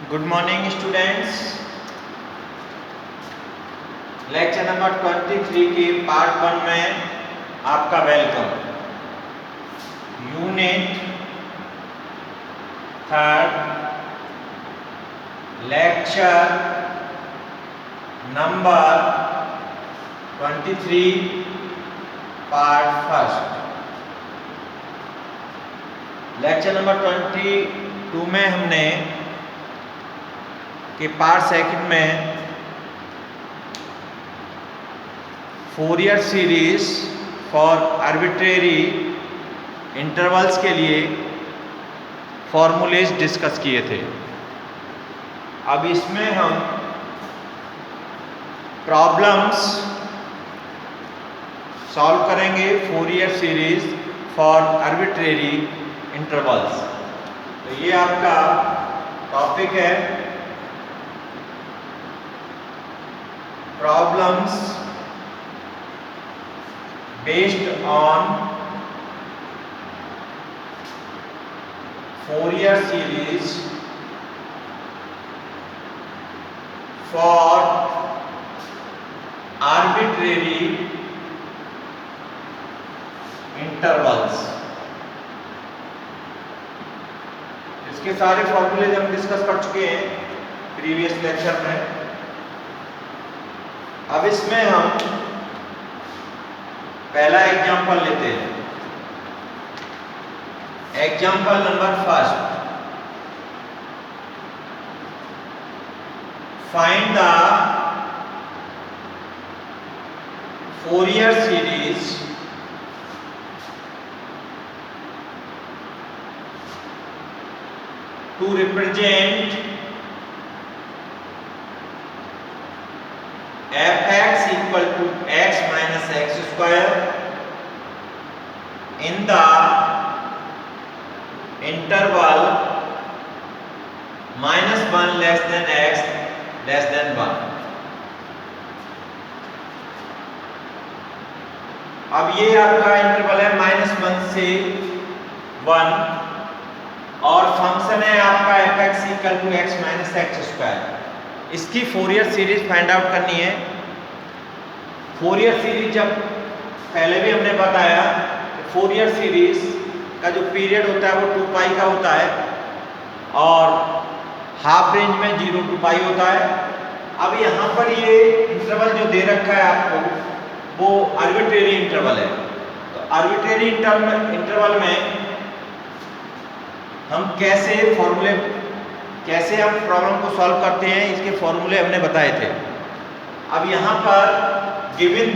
Good morning students. Lecture number 23 की part 1 में आपका welcome. Unit 3 lecture number 23 part 1। Lecture number 22 में हमने कि पार्ट 2 में Fourier series for arbitrary intervals के लिए फॉर्मूलेज डिस्कस किए थे। अब इसमें हम प्रॉब्लम्स सॉल्व करेंगे Fourier series for arbitrary intervals. तो ये आपका टॉपिक है, problems based on Fourier series for arbitrary intervals। इसके सारे फॉर्मूले हम डिस्कस कर चुके हैं प्रीवियस लेक्चर में। अब इसमें हम पहला एग्जांपल लेते हैं। Example number 1, find the Fourier series to represent f(x) equal to x minus x square in the interval -1 less than x less than 1। अब ये आपका इंटरवल है -1 से 1 और फंक्शन है आपका f(x) equal to x minus x square। इसकी Fourier series find out करनी है। फोरियर सीरीज जब पहले भी हमने बताया, फोरियर सीरीज का जो पीरियड होता है वो 2 पाई का होता है और हाफ रेंज में 0 to पाई होता है। अब यहाँ पर ये इंटरवल जो दे रखा है आपको वो आर्बिट्रेरी इंटरवल है। तो आर्बिट्रेरी इंटरवल में हम कैसे हम प्रॉब्लम को सॉल्व करते हैं, इसके फॉर्मूले हमने बताए थे। अब यहाँ पर given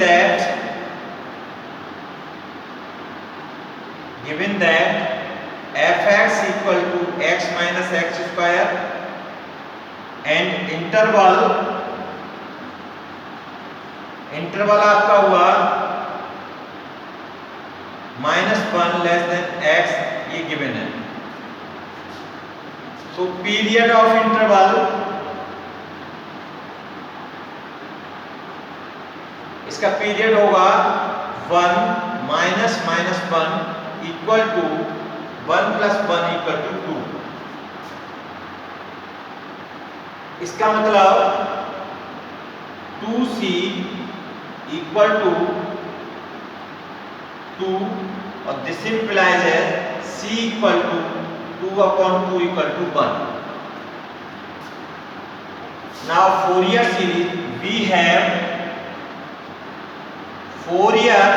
that f(x) equal to x minus x square and interval आपका हुआ -1 less than x, ये given है। तो पीरियड ऑफ इंटरवल, इसका पीरियड होगा 1 minus 1 equal to 1 plus 1 equal to 2। इसका मतलब 2c equal to 2 और this implies c equal to 2/2 equal to 1। Now Fourier series, we have Fourier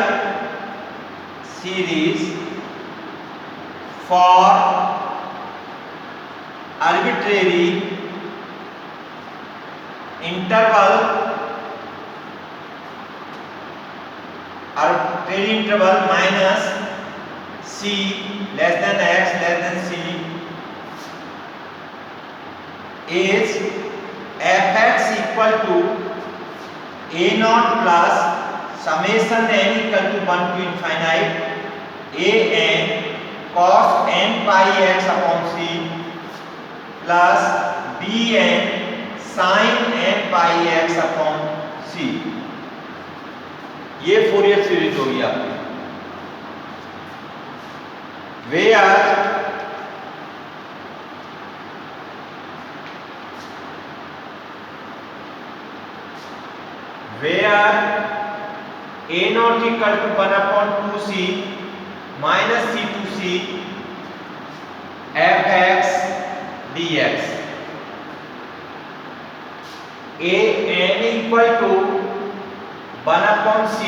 series for arbitrary interval minus c less than x less than c is f(x) equal to a0 plus summation n equal to 1 to infinite a n cos n pi x upon c plus b n sin n pi x upon c। ये Fourier series होगी आपकी। where a naught equal to 1 upon 2c minus c to c fx dx, a n equal to 1 upon c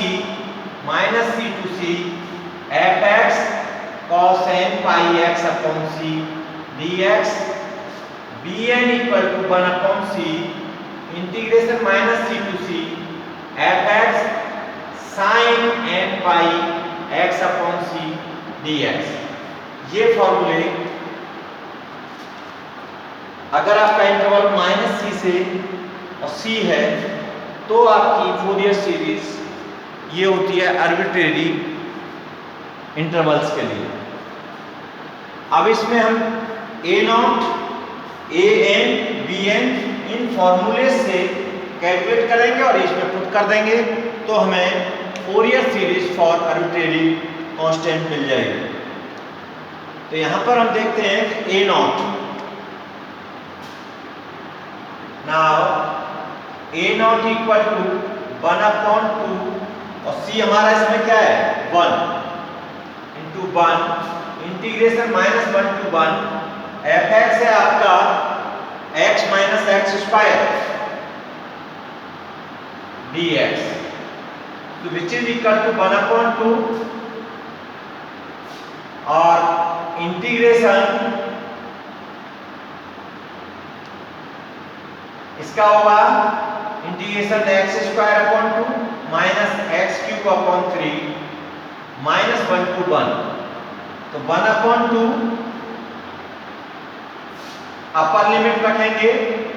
minus c to c fx cos n pi x upon c dx, bn equal to 1 upon c integration minus c to c fx sin n pi x upon c dx। ये फॉर्मूले अगर आपका interval minus सी से और सी है तो आपकी Fourier series ये होती है आर्बिट्रेरी इंटरवल्स के लिए। अब इसमें हम A naught, A N, B N इन फॉर्मूले से कैलकुलेट करेंगे और इसमें पुट कर देंगे तो हमें Fourier series for arbitrary constant मिल जाएगी। तो यहां पर हम देखते हैं कि A naught, now A naught equal to 1 upon 2 और सी हमारा इसमें क्या है 1 into 1 integration minus 1 to 1 F x है आपका x minus x square dx, तो which is equal to 1 upon 2 और इंटीग्रेशन इसका होगा integration X square upon 2 minus x cube upon 3 minus 1 to 1, तो 1 अपॉन 2 अपर लिमिट रखेंगे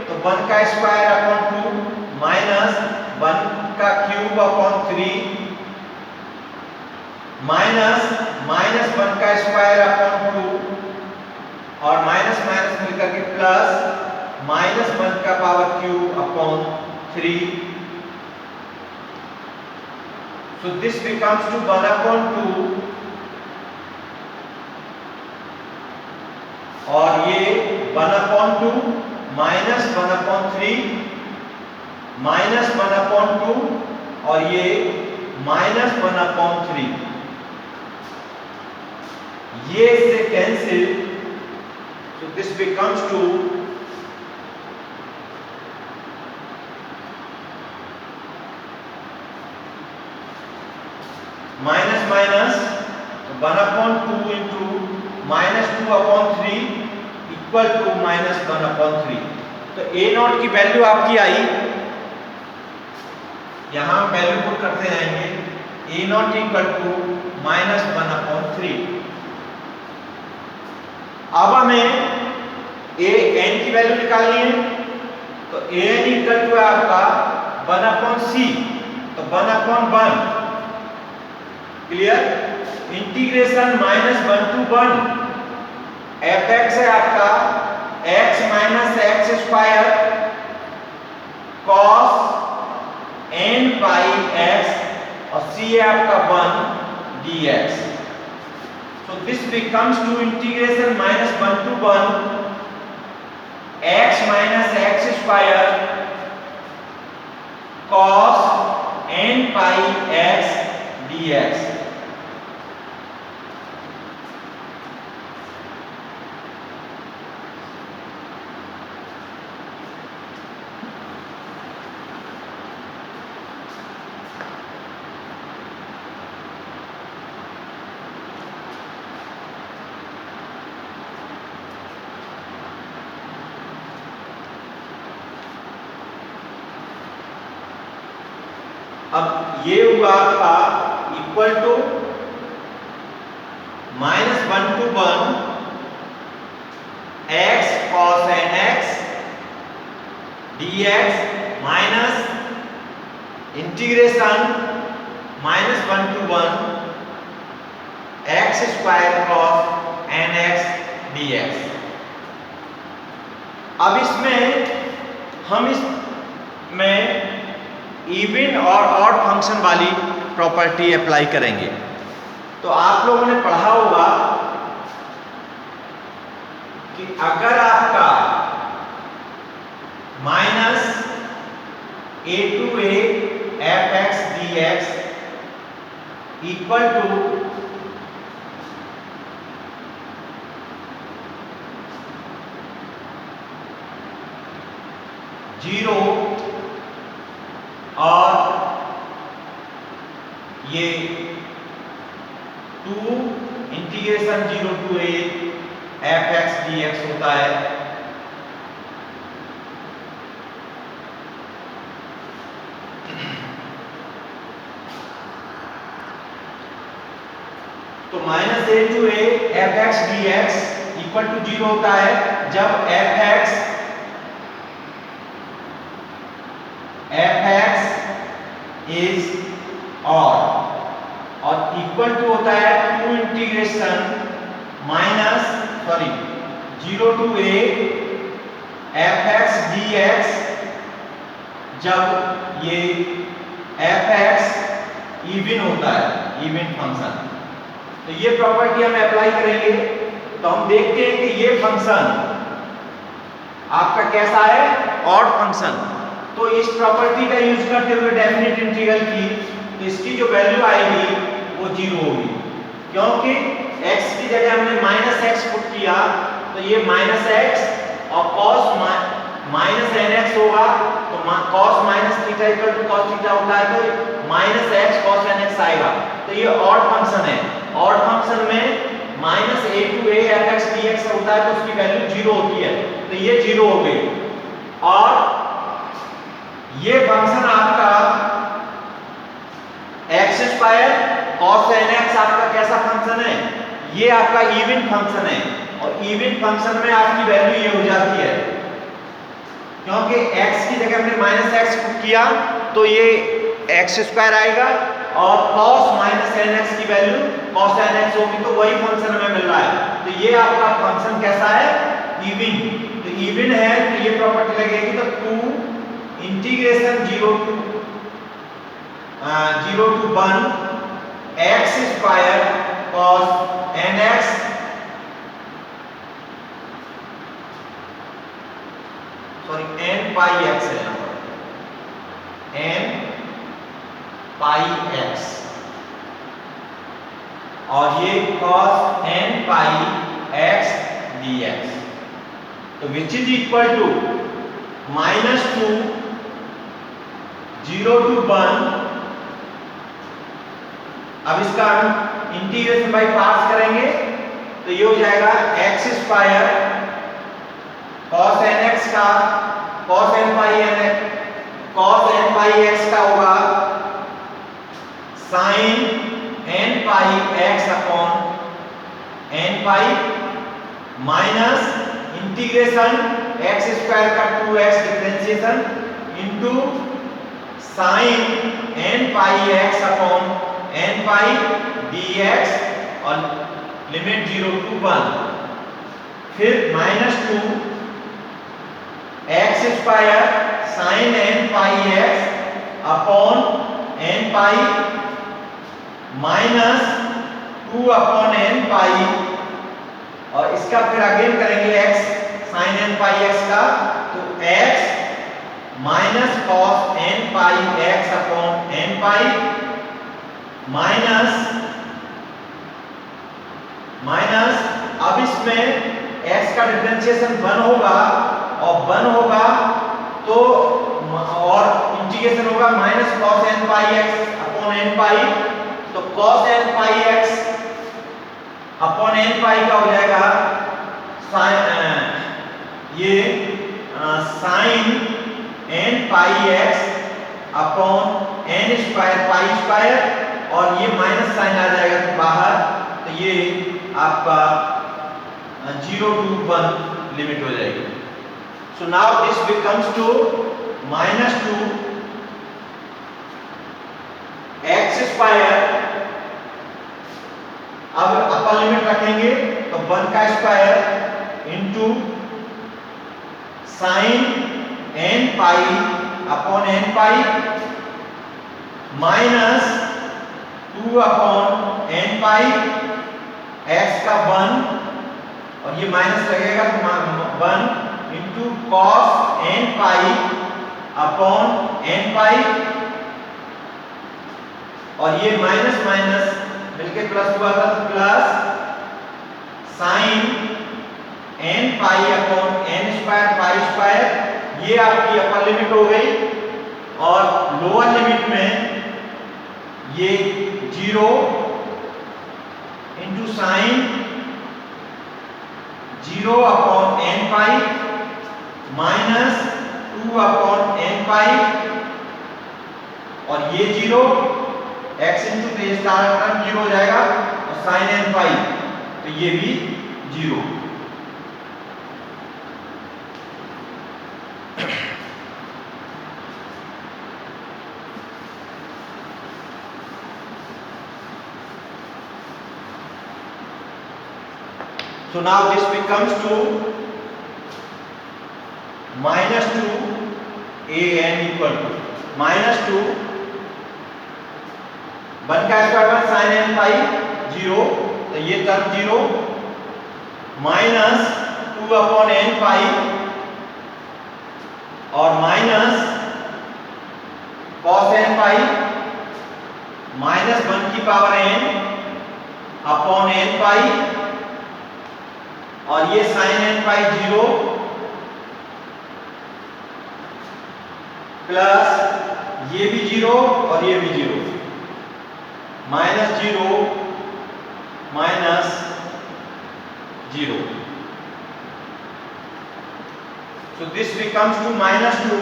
तो 1 का स्क्वायर अपॉन 2 माइनस 1 का क्यूब अपॉन 3 माइनस 1 का स्क्वायर अपॉन 2 और माइनस माइनस मिलकर के प्लस माइनस 1 का power cube upon 3, so this becomes to 1 upon 2 और ये 1 upon 2 minus 1 upon 3 minus 1 upon 2 और ये माइनस 1 upon 3, ये से cancel, so this becomes to minus minus 1 upon 2 into minus 2 upon 3 equal to minus 1 upon 3। तो ए not की value आपकी आई, यहां वैल्यू पुट करते जाएंगे, A naught equal to minus 1 upon 3। अब हमें ए एन की वैल्यू निकालनी है, तो ए एन इक्वल टू आपका 1 अपॉन सी, तो 1 upon 1 clear, integration minus 1 to 1 F x है आपका x minus x square cos n pi x और c है आपका 1 dx, so this becomes to integration minus 1 to 1 x minus x square cos n pi x dx। अब ये हुआ आपका equal to minus 1 to 1 x cos n x dx minus integration minus 1 to 1 x square cos n x dx। अब इसमें हम इसमें even और odd function वाली प्रॉपर्टी अप्लाई करेंगे। तो आप लोगों ने पढ़ा होगा कि अगर आपका minus a to a f x d x equal to zero और ये 2 integration 0 to a f x d x होता है। तो minus a to a f x d x equal to 0 होता है जब एफ एक्स इज और equal to होता है 2 integration zero to a f x d x जब ये एफ एक्स इवन होता है, इवन फंक्शन। तो ये प्रॉपर्टी हम अप्लाई करेंगे तो हम देखते हैं कि ये फंक्शन आपका कैसा है, ऑड फंक्शन। तो इस प्रॉपर्टी का यूज करते हुए डेफिनेट इंटीग्रल की तो इसकी जो वैल्यू आएगी वो 0 होगी, क्योंकि x की जगह हमने माइनस एक्स पुट किया तो ये माइनस एक्स और cos माइनस एन एक्स होगा। तो cos minus theta equal to cos theta होता है तो minus x cos n x आएगा। तो ये ऑड फंक्शन है, ऑड फंक्शन में minus a to a f x d x होता है तो उसकी वैल्यू 0 होती है, तो ये 0 हो गई। और ये फंक्शन आपका x square cos n x आपका कैसा फंक्शन है, ये आपका इवन फंक्शन है। और इवन फंक्शन में आपकी वैल्यू ये हो जाती है, क्योंकि x की जगह हमने माइनस एक्स पुट किया तो ये एक्स स्क्वायर आएगा और cos माइनस एन एक्स की वैल्यू cos n x होगी, तो वही फंक्शन हमें मिल रहा है। तो ये आपका फंक्शन कैसा है, इवन। तो इवन है तो ये प्रॉपर्टी लगेगी, तो 2 integration 0 to 1 x square cos n x n pi x है यहाँ पर, n पाई x और ये cos n pi x dx, तो which is equal to -2 0 to 1। अब इसका हम इंटीग्रेशन बाय पार्ट्स करेंगे तो ये हो जाएगा x square cos n x का cos n पाई x का होगा sin n pi x upon n pi minus integration x square का 2x differentiation into sin n pi x upon n पाई dx और लिमिट 0 to 1, फिर -2 x square sin n pi x upon n pi minus 2 upon n pi, और इसका फिर again करेंगे x sin n pi x का, तो x minus cos n pi x upon n pi minus अब इसमें x का डिफरेंशिएशन 1 होगा और 1 होगा तो और इंटीग्रेशन होगा minus cos n pi x upon n पाई, तो cos n pi x upon n पाई का हो जाएगा ये sin n pi x upon n square pi square, और ये माइनस साइन आ जाएगा तो बाहर, तो ये आपका 0 to 1 लिमिट हो जाएगी। So now this becomes to -2 x square, अब अपर लिमिट रखेंगे तो 1 का square into sine n pi upon n pi minus 2 upon n pi x का 1 और ये माइनस लगेगा तो 1 into cos n pi upon n pi और ये माइनस माइनस मिलके प्लस हुआ था, तो plus sine n pi upon n square pi square, ये आपकी अपर लिमिट हो गई। और लोअर लिमिट में ये 0 into sine 0 upon n pi minus 2 upon n pi, और ये 0 x इंटू ये सारा टर्म 0 हो जाएगा, और साइन n पाई तो ये भी 0। So now this becomes to minus 2 an equal to minus 2 1 का स्क्वायर वन साइन n पाई 0, तो ये term 0 minus 2 upon n pi और minus cos n pi minus 1 की power n upon n pi, और ये साइन n पाई 0 plus ये भी 0 और ये भी 0, minus 0 minus 0। So this becomes to minus 2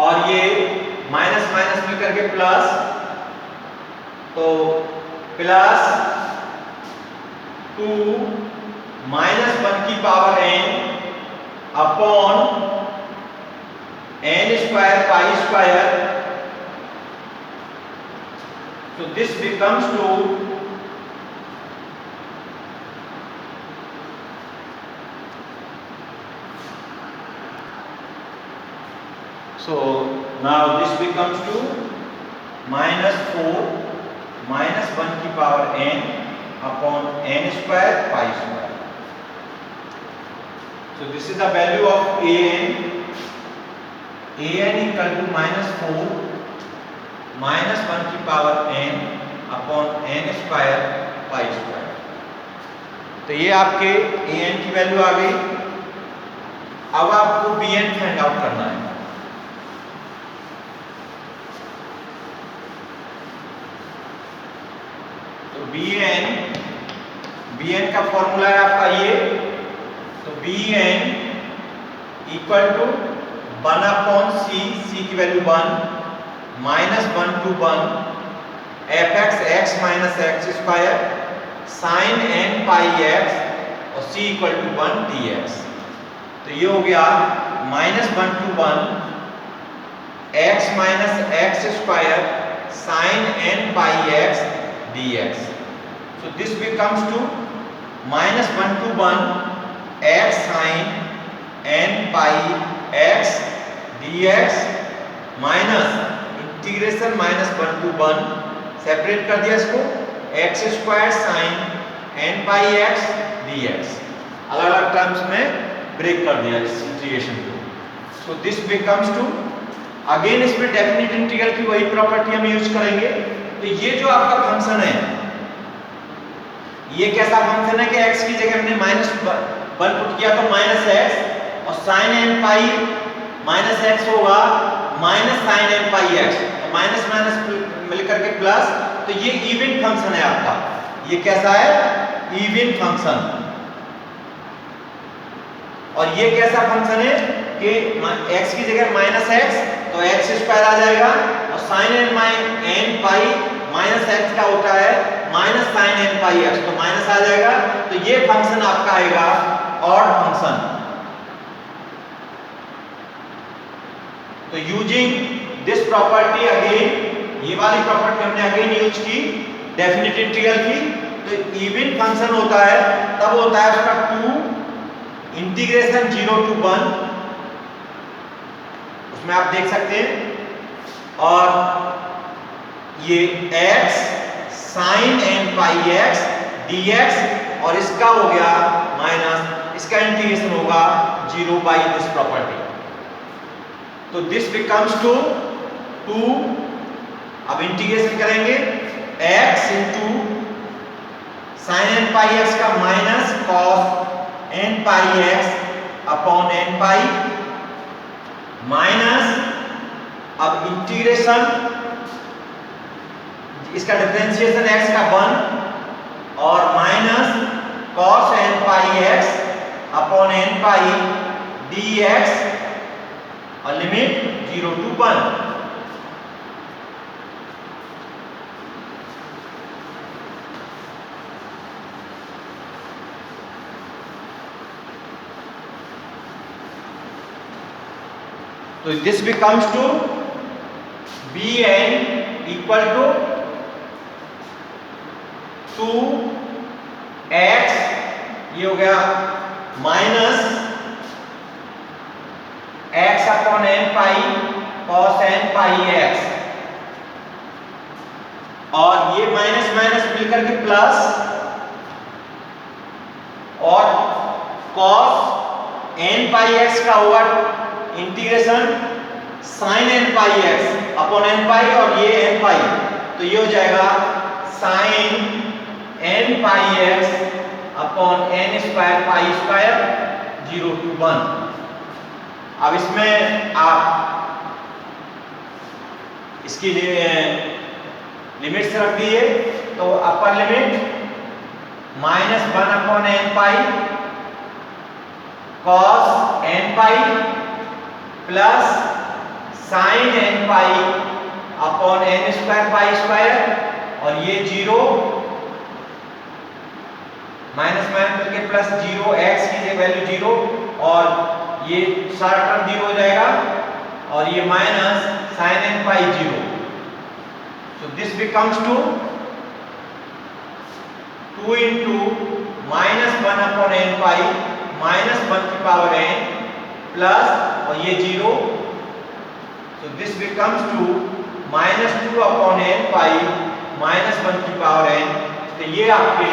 और ये माइनस माइनस मिलकर के प्लस, तो प्लस 2 माइनस 1 की power n upon n square pi square, so this becomes to so now this becomes to minus 4 minus 1 की power n upon n square pi square. So this is the value of an equal to minus 4 minus 1 की power n upon n square pi square. तो ये आपके an की value आ गई। अब आपको bn find out करना है। bn का फॉर्मूला है आपका ये, तो bn equal to 1 upon c की value 1 minus 1 to 1 fx x minus x square sine n pi x और c इक्वल टू 1 dx। तो ये हो गया minus 1 to 1 x minus x square sine n pi x dx। So this becomes to minus 1 to 1 x sin n pi x dx minus integration minus 1 to 1 separate कर दिया इसको x square sine n pi x dx, अलग अलग terms में break कर दिया इस integration को। So this becomes to again इसमें डेफिनेट इंटीग्रल की वही प्रॉपर्टी हम यूज करेंगे। तो ये जो आपका फंक्शन है, ये कैसा फंक्शन है कि x की जगह हमने माइनस 1 पुट किया तो माइनस x और sine n pi minus x होगा minus sine n pi x, तो माइनस माइनस मिलकर के प्लस, तो ये इवन फंक्शन है आपका। ये कैसा है? Even function. और ये कैसा फंक्शन है कि x की जगह माइनस x तो x स्क्वायर आ जाएगा और sine n pi minus x का होता है minus sine n pi x, तो माइनस आ जाएगा। तो ये फंक्शन आपका आएगा ऑड फंक्शन। तो यूजिंग दिस प्रॉपर्टी अगेन, ये वाली प्रॉपर्टी हमने अगेन यूज की डेफिनेट इंटीग्रल की। तो इवन फंक्शन होता है तब होता है उसका 2 इंटीग्रेशन 0 to 1, उसमें आप देख सकते हैं। और ये x sign n pi x dx और इसका हो गया माइनस, इसका इंटीग्रेशन होगा 0 बाई दिस प्रॉपर्टी। तो दिस बिकम्स टू 2, अब इंटीग्रेशन करेंगे x into sine N pi x का minus cos N pi x upon N pi minus, अब इंटीग्रेशन इसका डिफरेंशिएशन x का 1 और minus cos N pi x upon N pi D X और limit 0 to 1। तो this becomes to bn equal to 2x, ये हो गया minus x upon N pi cos N pi x, और ये माइनस माइनस मिलकर के प्लस, और कॉस एन पाई एक्स का होगा integration sine N pi x upon N pi, और ये एन पाई, तो ये हो जाएगा sine N pi x upon n square pi square 0 to 1। अब इसमें आप इसकी लिमिट्स रख दिए, तो upper limit -1 upon N pi cos N pi plus sine N pi upon n square pi square, और ये 0 माइनस माइनस करके प्लस 0, x की वैल्यू 0 और ये सारा टर्म 0 हो जाएगा, और ये minus sine N pi 0। So this becomes to 2 into -1 upon N pi -1 की पावर n प्लस, और ये 0, so this becomes to -2 upon N pi -1 की पावर n। तो ये आपकी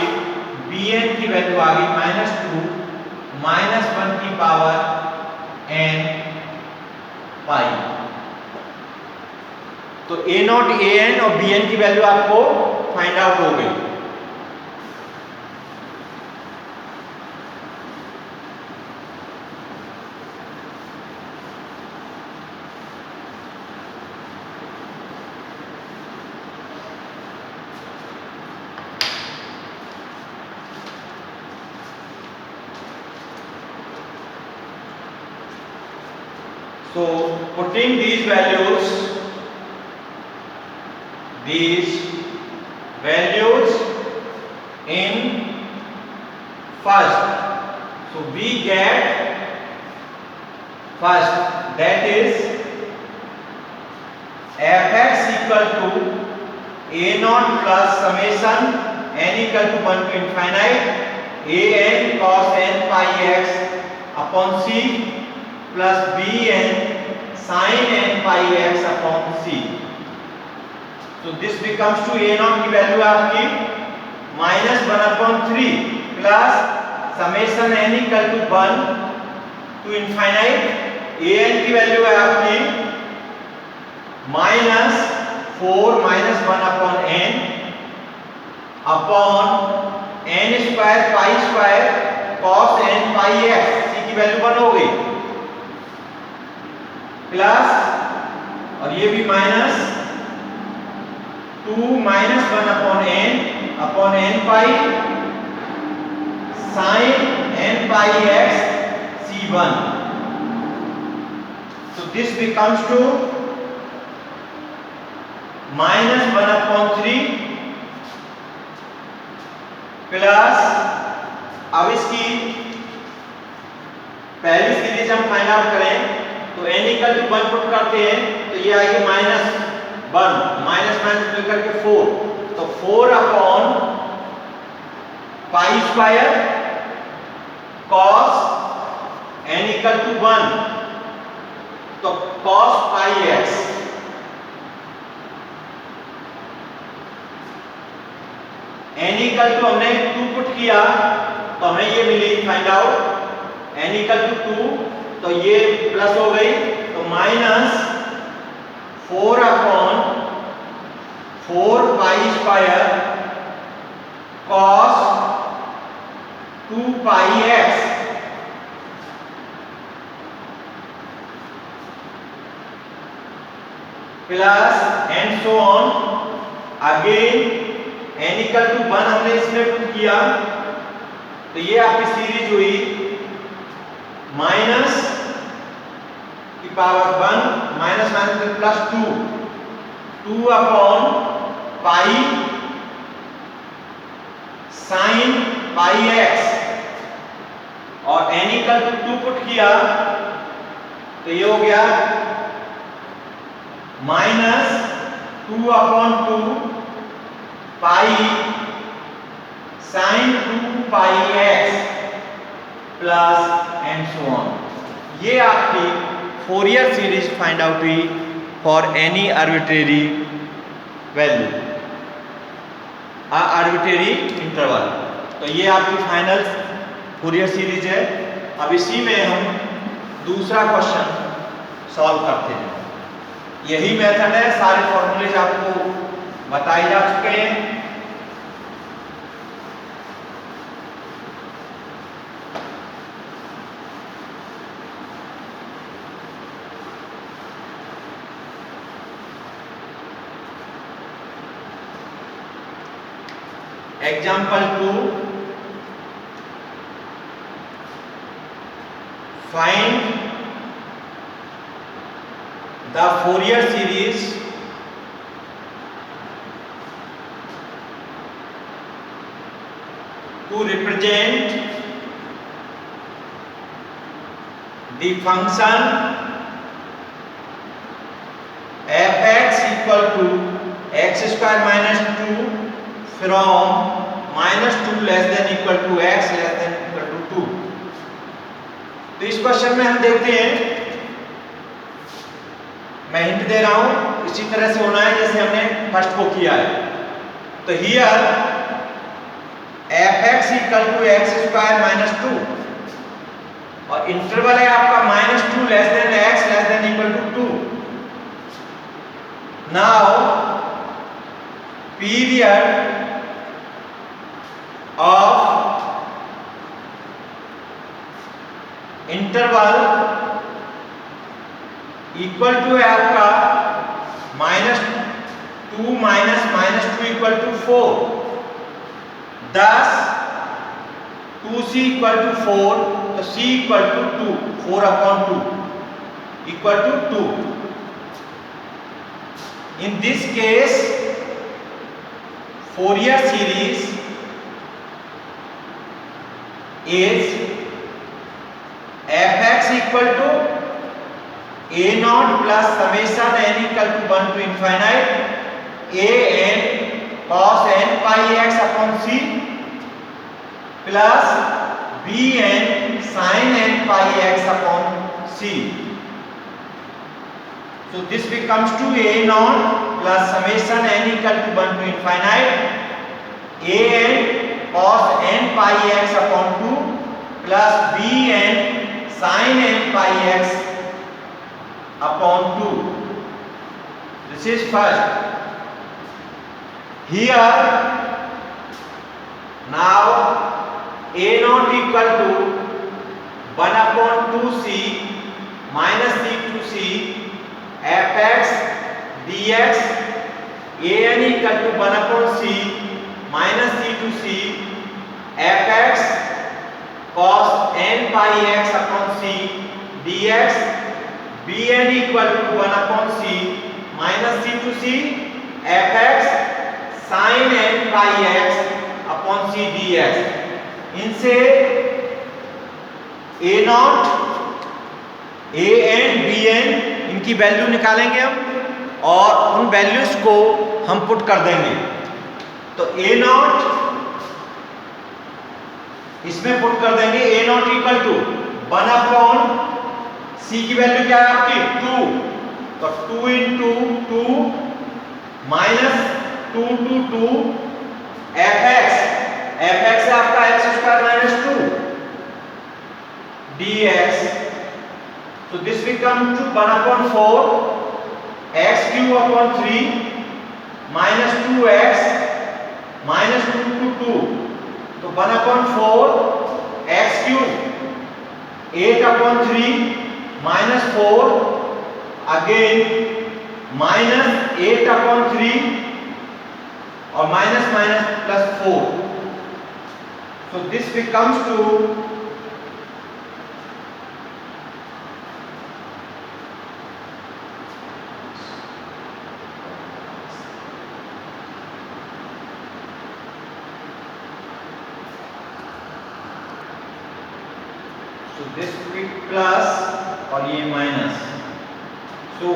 bn की वैल्यू आ गई -2 -1 की पावर n पाई। तो a0 an और bn की वैल्यू आपको फाइंड आउट हो गई। So putting these values in first, so we get first, that is fx equal to a0 plus summation n equal to 1 to infinite an cos n pi x upon c plus bn sin n pi x upon c। तो this becomes to a0 की value आपकी -1 upon 3 plus summation n equal to 1 to infinite an की value है आपकी -4 -1 upon n upon n square pi square cos n pi x, c की value 1 हो गई, plus, और ये भी -2 -1 upon n pi sin n pi x c1। so this becomes to -1 upon 3 plus, अब इसकी पहली सीरीज हम फाइंड आउट करें तो n इक्वल टू 1 पुट करते हैं, तो ये आएगी -1 माइनस मिलकर के 4, तो 4 upon pi square cos n equal to 1, तो cos pi x, n equal to हमने 2 पुट किया तो हमें ये मिली find out n equal to 2, तो ये प्लस हो गई तो minus 4/4 pi square cos 2 pi x plus and so on. Again n equal to 1 हमने इसमें पुट किया तो ये आपकी सीरीज हुई माइनस की power 1 minus minus plus 2 pi sine pi x और n इक्वल टू 2 पुट किया तो ये हो गया minus 2/2 pi sine 2 pi x plus and so on. ये आपकी फोरियर सीरीज फाइंड आउट हुई for any arbitrary value arbitrary interval. तो ये आपकी फाइनल फोरियर सीरीज है। अब इसी में हम दूसरा क्वेश्चन सॉल्व करते हैं। यही मेथड है, सारे फॉर्मूलेज आपको बताए जा चुके हैं। Example 2, find the Fourier series to represent the function f(x) equal to x square minus 2 from minus 2 less than equal to x less than equal to 2। तो इस क्वेश्चन में हम देखते हैं, मैं हिंट दे रहा हूं, इसी तरह से होना है जैसे हमने फर्स्ट को किया है। तो here f(x) equal to x square minus 2 और इंटरवल है आपका -2 less than x less than equal to 2। Now period of interval equal to है आपका -2 minus -2 equal to 4। thus 2c equal to 4 तो c equal to 2, 4/2 equal to 2। In this case Fourier series is f(x) equal to a0 plus summation n equal to 1 to infinite a n cos n pi x upon c plus b n sin n pi x upon c। So this becomes to a0 plus summation n equal to 1 to infinite a n cos n pi x upon 2 plus b n sin n pi x upon 2। This is first. Here now a0 equal to 1/2c minus c to c f(x) dx an equal to 1/c minus c to c f(x) cos n pi x upon c dx bn equal to 1/c minus c to c f(x) sin n pi x upon c dx। इनसे a0 an bn इनकी value निकालेंगे हम और उन values को हम put कर देंगे। तो a0 इसमें पुट कर देंगे, a0 इक्वल टू 1/c की वैल्यू क्या है आपकी 2, तो 2 into 2 minus 2 to 2 f(x) है आपका x² - 2 dx So this will come to 1 upon 4 x cube upon 3 minus 2x minus 2 to 2. तो 1 upon 4 x cube 8 upon 3 minus 4 again minus 8 upon 3 और minus minus plus 4. So this becomes to this will be plus और ये minus. सो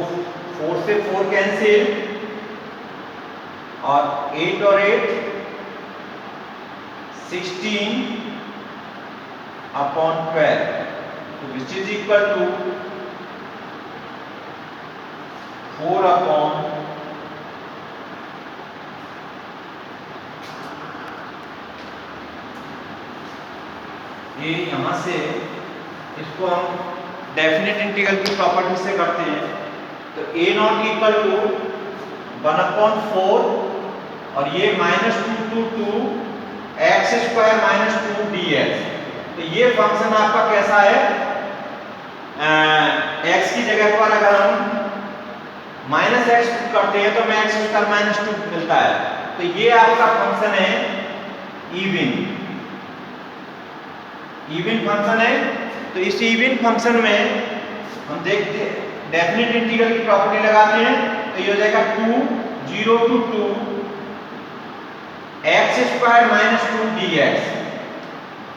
4 से 4 cancel और 8 और 8 16 upon 12. So which is equal to 4 upon ये यहां से इसको हम डेफिनेट इंटीग्रल की प्रॉपर्टी से करते हैं. तो a not equal to 1 upon 4 और ये minus 2 to 2 x square minus 2 dx. तो ये फंक्शन आपका कैसा है, x की जगह पर अगर हम माइनस एक्स करते हैं तो हमें एक्स स्क्वायर माइनस 2 मिलता है. तो ये आपका फंक्शन है इवन फंक्शन है. तो इस इवन फंक्शन में हम देखते हैं डेफिनेट इंटीग्रल की प्रॉपर्टी लगाते हैं. तो ये हो जाएगा 2 0 to 2 x square minus 2 dx.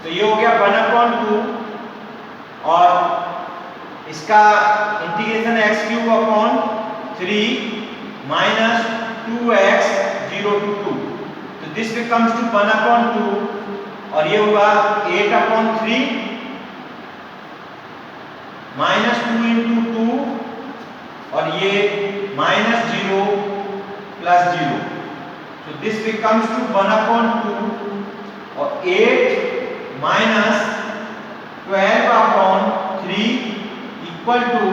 तो ये हो गया 1 अपॉन 2 और इसका integration x cube upon 3 minus 2x 0 to 2. तो दिस बिकम्स टू 1 अपॉन 2 और ये होगा 8 अपॉन 3 माइनस 2 इंटू 2 और ये माइनस 0 प्लस 0. तो दिस बिकम्स टू 1 अपॉन 2 और 8 minus 12 upon 3 equal to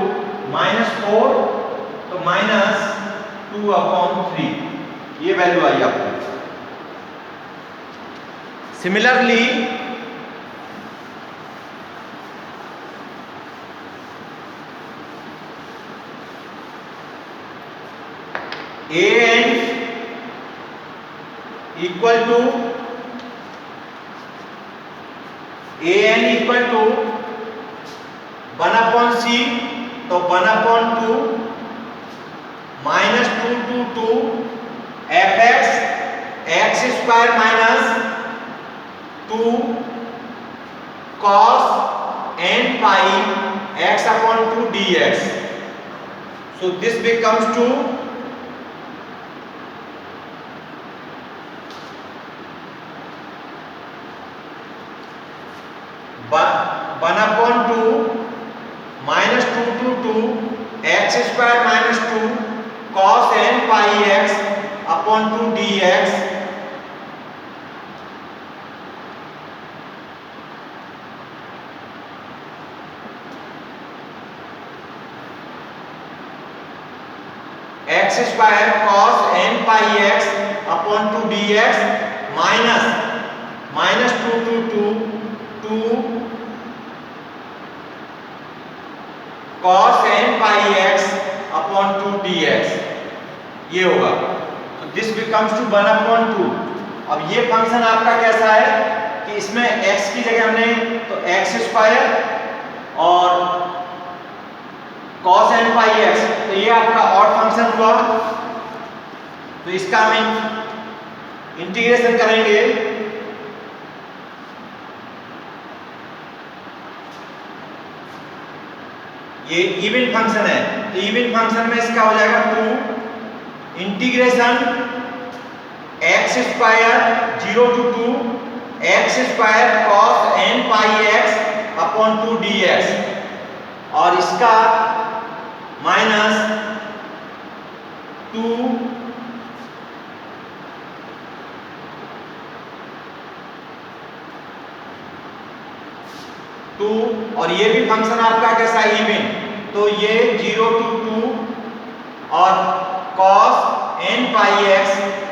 minus 4. तो माइनस 2 अपॉन 3 ये वैल्यू आई आपको. Similarly an equal to 1 upon c. तो 1 upon 2 minus 2 to 2 fx x square minus 2 cos n pi x upon 2 dx. So this becomes to 1 upon 2 minus 2 to 2 x square minus 2 cos n pi x upon 2 dx. x square cos n pi x upon 2 dx minus 2 to 2 cos n pi x upon 2 dx ये होगा. तो this becomes to 1 upon 2. अब ये function आपका कैसा है कि इसमें x की जगह हमने तो x स्क्वायर और cos n pi x. तो ये आपका ऑड फंक्शन हुआ. तो इसका हम इंटीग्रेशन करेंगे. ये इवन फंक्शन है. तो इवन फंक्शन में इसका हो जाएगा 2 integration x square 0 to 2 x square cos n pi x upon 2 dx और इसका माइनस 2 और ये भी फंक्शन आपका कैसा इवन. तो ये 0 to 2 और cos n pi x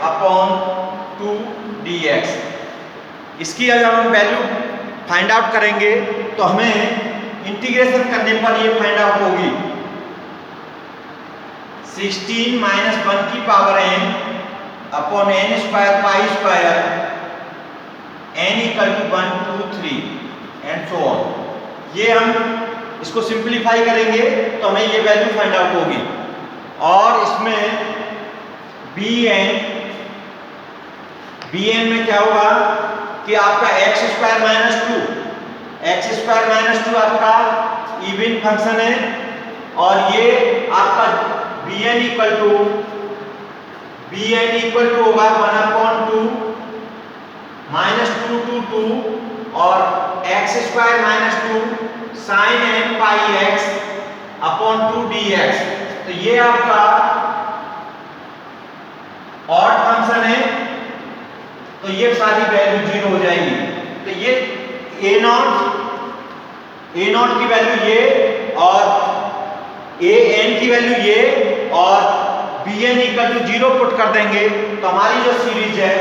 upon 2 dx। इसकी अगर हम वैल्यू फाइंड आउट करेंगे तो हमें इंटीग्रेशन करने पर ये फाइंड आउट होगी 16 माइनस 1 की power n upon n square pi square n equal to 1 2 3 and so on. ये हम इसको सिंप्लीफाई करेंगे तो हमें ये वैल्यू फाइंड आउट होगी। और इसमें bn में क्या होगा कि आपका x स्क्वायर माइनस 2 आपका इवन फंक्शन है और ये आपका bn इक्वल टू होगा 1/2 माइनस 2 to 2 और x square minus 2 sine n pi x upon 2 dx। तो ये आपका ऑड फंक्शन है तो ये सारी वैल्यू 0 हो जाएगी। तो ये a0 की वैल्यू ये और an की वैल्यू ये और bn इक्वल टू 0 पुट कर देंगे तो हमारी जो सीरीज है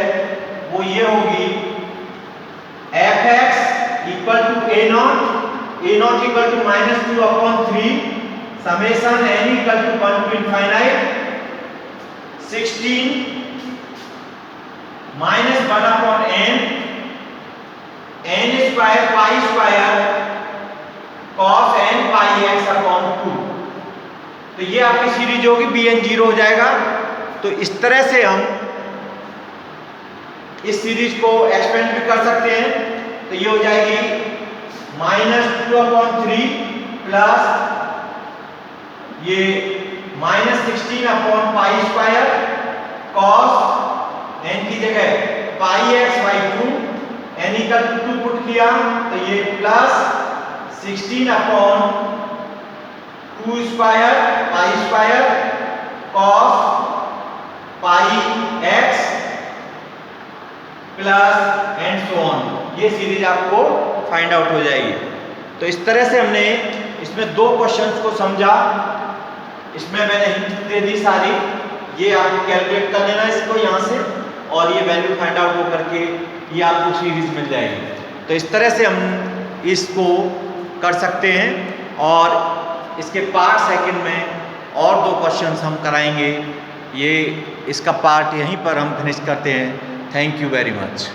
वो ये होगी fx equal to a0 equal to minus 2 upon 3 summation n equal to 1 to infinite 16 minus 1 upon n square pi square cos n pi x upon 2। तो ये आपकी सीरीज होगी bn 0 हो जाएगा। तो इस तरह से हम इस सीरीज को एक्सपेंड भी कर सकते हैं। तो ये हो जाएगी माइनस 2 अपॉन 3 प्लस ये माइनस 16 अपॉन पाई स्क्वायर cos n की जगह pi x by 2 n equal to 2 put किया तो ये plus 16 upon 2 square pi square cos pi x plus and so on. ये सीरीज आपको फाइंड आउट हो जाएगी। तो इस तरह से हमने इसमें दो क्वेश्चंस को समझा। इसमें मैंने हिंट दे दी सारी, ये आपको कैलकुलेट कर लेना इसको यहाँ से और ये वैल्यू फाइंड आउट हो करके ये आपको सीरीज मिल जाएगी। तो इस तरह से हम इसको कर सकते हैं और इसके पार्ट सेकंड में और दो क्वेश्चंस हम कराएंगे। ये इसका पार्ट यहीं पर हम फिनिश करते हैं। Thank you very much.